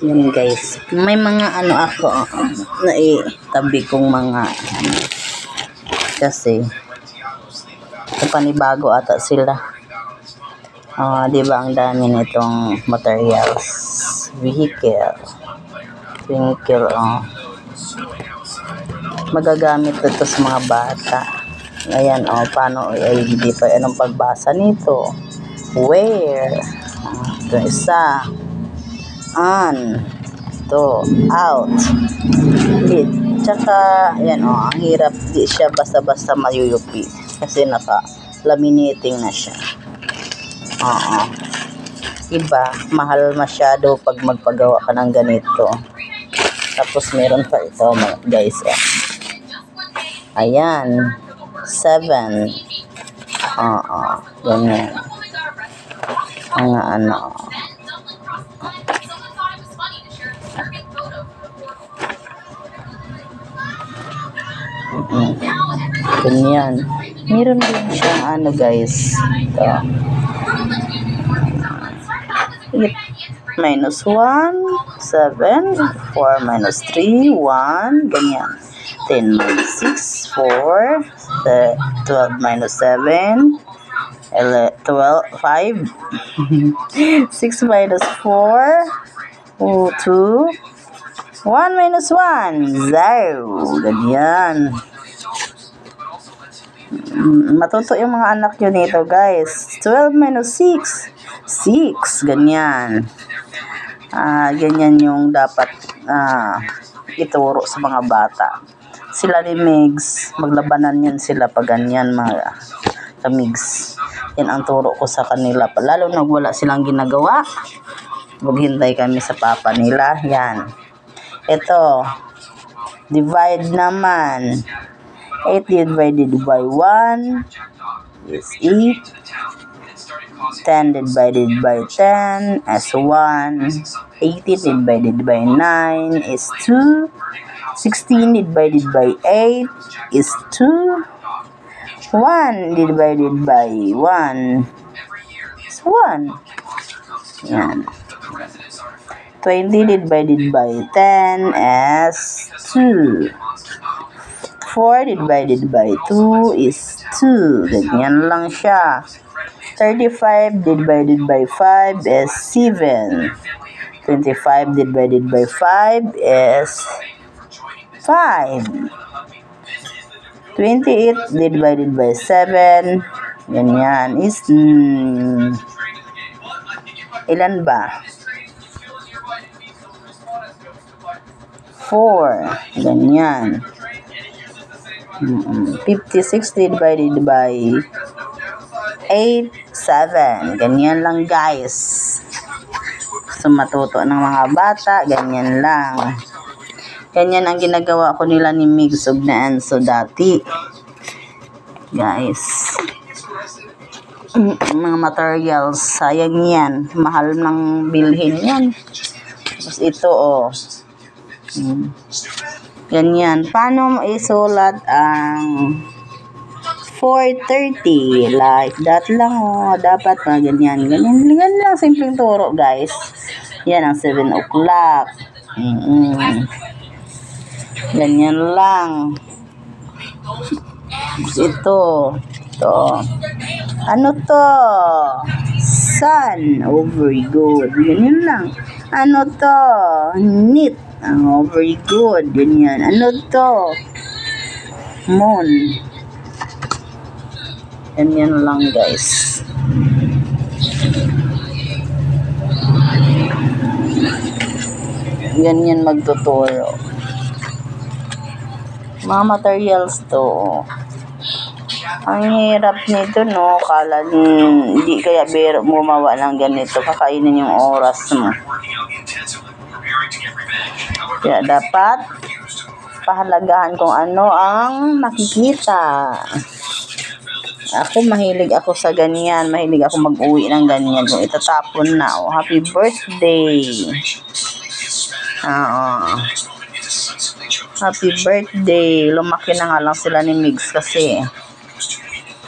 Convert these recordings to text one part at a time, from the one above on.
Yun guys, may mga ano ako na itabi kong mga kasi panibago ata sila. Di ba ang dami nitong materials, vehicle, magagamit ito sa mga bata. Ayan, paano hindi pa anong pagbasa nito, where, ito isa, on, to, out, lid, tsaka ayan ang hirap, di siya basta-basta mayuyupi kasi naka-laminating na siya. Iba, mahal masyado pag magpagawa ka ng ganito. Tapos meron pa ito guys, ayan, 7, ganyan, mga ano, ganyan. Meron din siyang ano guys, ito, minus 1, 7, 4 minus 3, 1, ganyan. 10 minus 6, 4, 12 minus 7, 12, 5, 6 minus 4, 2, 1 minus 1, 0, ganyan. Matuto yung mga anak nyo nito guys. 12 minus 6, 6, ganyan. Ganyan yung dapat ituro sa mga bata. Sila ni Migs, maglabanan yan sila pag ganyan mga kamigs. Yan ang turo ko sa kanila. Lalo na wala silang ginagawa, maghintay kami sa papa nila. Yan. Ito, divide naman. 8 divided by 1 is 8. 10 divided by 10 is 1. 18 divided by 9 is 2. 16 divided by 8 is 2. 1 divided by 1 is 1. Yan. 20 divided by 10 is 2. 4 divided by 2 is 2. Ganyan lang siya. 35 divided by 5 is 7. 25 divided by 5 is 5. 28 divided by 7, ganyan, is ilan ba? 4. Ganyan. 56 divided by 8, 7. Ganyan lang guys. So matuto ng mga bata, ganyan lang. Ganyan ang ginagawa ko nila ni Migs ug na Enzo dati. Guys. Mga materials, sayang yan. Mahal ng bilhin yan. Tapos ito ganyan. Paano isulat ang 4:30? Like that lang dapat ganyan. Ganyan lang, simpleng turo guys. Yan ang 7 o'clock. Ganyan lang. Ito. Ano to? Sun. Oh, very good. Ganyan lang. Ano to? Knit. Oh, very good. Ganyan. Ano to? Moon. Ganyan lang guys. Ganyan magtuturo. Mga materials to. Ang hirap nito kala hindi kaya biro gumawa ng ganito, kakainin yung oras mo. Kaya dapat pahalagahan kung ano ang makikita. Ako mahilig ako sa ganyan, mahilig ako mag-uwi ng ganyan kung itatapon na. Happy birthday. Happy birthday. Lumaki na nga lang sila ni Migs kasi.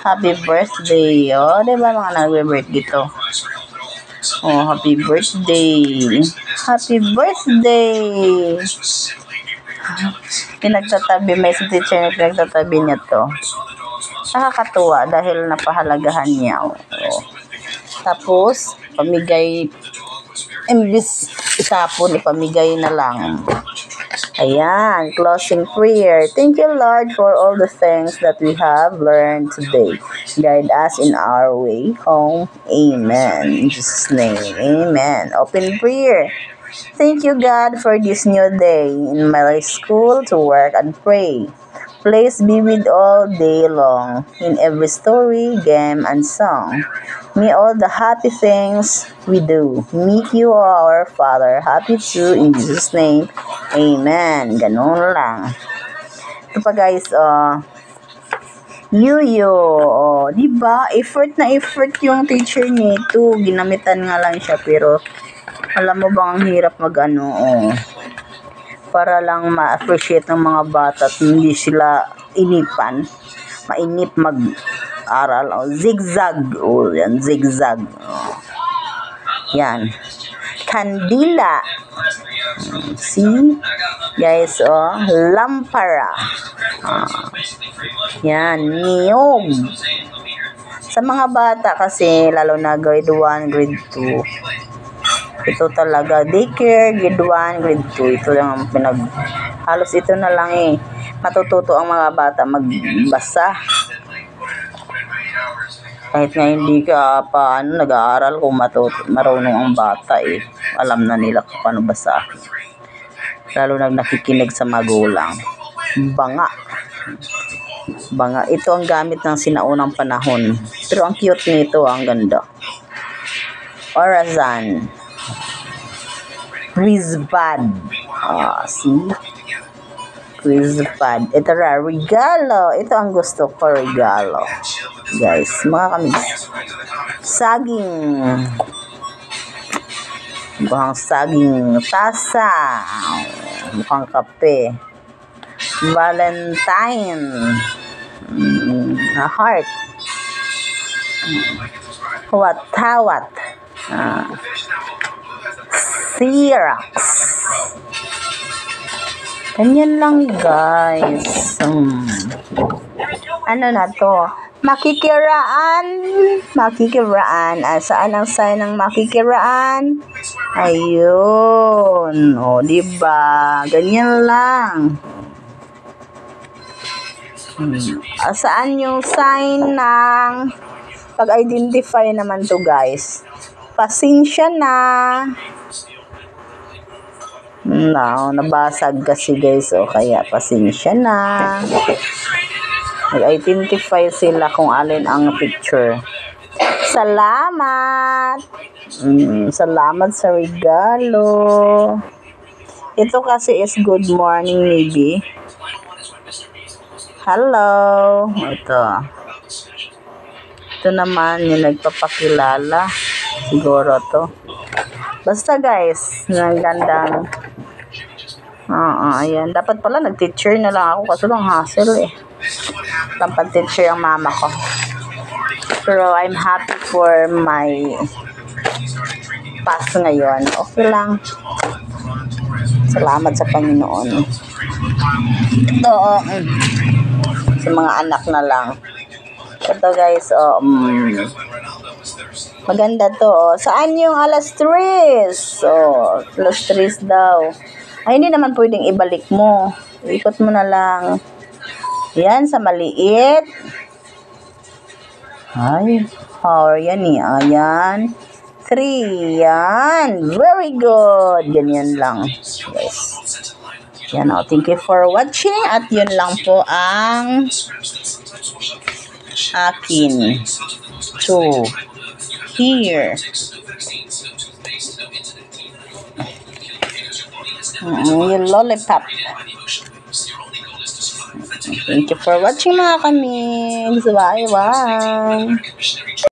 Happy birthday. Diba mga nagbe-birthday dito? Oh, happy birthday. Happy birthday. Pinagtatabi, may si teacher na pinagtatabi niya to. Nakakatuwa dahil napahalagahan niya. Oh. Tapos, pamigay, imbis itapon, ipamigay na lang. Ayan, closing prayer. Thank you, Lord, for all the things that we have learned today. Guide us in our way home. Amen. In Jesus' name, amen. Open prayer. Thank you, God, for this new day in my school to work and pray. Please be with all day long in every story, game, and song. May all the happy things we do make you our Father happy too in Jesus' name. Amen. Ganun lang. Ito pa guys, Yuyo, diba? Effort na effort yung teacher nito. Ginamitan nga lang siya pero alam mo bang ang hirap mag-ano, para lang ma-appreciate ng mga bata at hindi sila inipan. Mainip mag-aral. Zigzag. Yan, zigzag. Yan. Kandila. See? Guys, lampara. Yan, niyog. Sa mga bata kasi, lalo na grade 1, grade 2, ito talaga, daycare, grade 1, grade 2, ito lang halos ito na lang matututo ang mga bata magbasa. Kahit nga hindi ka pa nag-aaral, kung marunong ang bata alam na nila kung paano basa. Lalo na nakikinig sa magulang. Banga. Ito ang gamit ng sinaunang panahon. Pero ang cute nito, ang ganda. Orazan. Quizpad. See? Quizpad. Ito regalo. Ito ang gusto ko, regalo. Guys, mga kamis. Saging. Mukhang saging. Tasa. Mukhang kape. Valentine. Heart. Wat-tawat. Xerox. Ganyan lang guys. Ano na to? Makikiraan. Saan ang sign ng makikiraan? Ayun. Diba? Ganyan lang. Saan yung sign ng pag-identify naman to guys? Pasensya na. Nabasag kasi guys, kaya pasensya na. Mag-identify sila kung alin ang picture. Salamat. Salamat sa regalo. Ito kasi is good morning maybe. Hello. Ito naman yung nagpapakilala. Siguro to. Basta guys, ang gandang. Ayan. Dapat pala nag-teacher na lang ako kasi lang hassle Tampang teacher ang mama ko. Pero I'm happy for my pass ngayon. Okay lang. Salamat sa Panginoon. Ito, sa mga anak na lang. Ito guys, maganda to. Saan yung alas 3? Alas 3 daw. Ay, hindi naman pwedeng ibalik mo. Ikot mo na lang. Yan, sa maliit. Ay, power yan Ayan. 3. Yan. Very good. Ganyan lang. Yes. Yan thank you for watching. At yun lang po ang akin to here. Yung lollipop. Thank you for watching mga kamigs. Bye-bye.